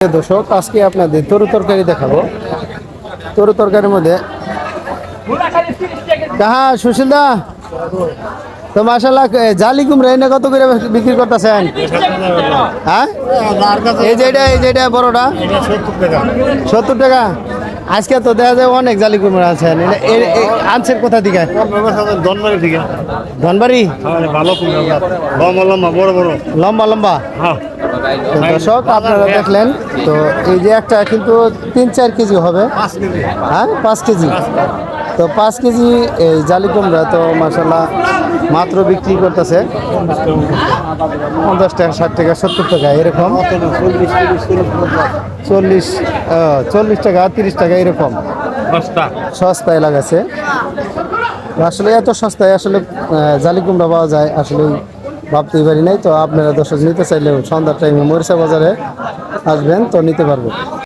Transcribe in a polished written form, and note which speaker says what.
Speaker 1: দর্শক আজকে আপনাদের তরু তরকারি দেখাবো। তরু তরকারির মধ্যে কাহা সুশীল দা তো মাশাআল্লাহ জালি কুমড়া এনে কত করে বিক্রি করতেছেন? হ্যাঁ এই যেটা বড়টা 70 টাকা। আজকে তো দেখা যায় অনেক জালি কুমড়া আছেন, আনছেন কোথা থেকে?
Speaker 2: ধনবাড়ি থেকে।
Speaker 1: ধনবাড়ি?
Speaker 2: ভালো কুমড়া, লম্বা লম্বা বড় বড়
Speaker 1: লম্বা লম্বা।
Speaker 2: হ্যাঁ
Speaker 1: তো দর্শক আপনারা দেখলেন তো এই যে একটা কিন্তু 3-4 কেজি হবে।
Speaker 2: 5 কেজি।
Speaker 1: হ্যাঁ 5 কেজি। তো 5 কেজি এই জালি কুমড়া তো মাশাআল্লাহ মাত্র বিক্রি করতেছে 50 টাকা, 60 টাকা, 70 টাকা এরকম। 40 টাকা, 30 টাকা এরকম সস্তায় লাগাছে। আসলে এত সস্তায় আসলে জালি কুমড়া পাওয়া যায় আসলে ভাবতেই পারি নাই। তো আপনারা দর্শক নিতে চাইলেও সন্ধ্যার টাইমে মরিচা বাজারে আসবেন তো নিতে পারবেন।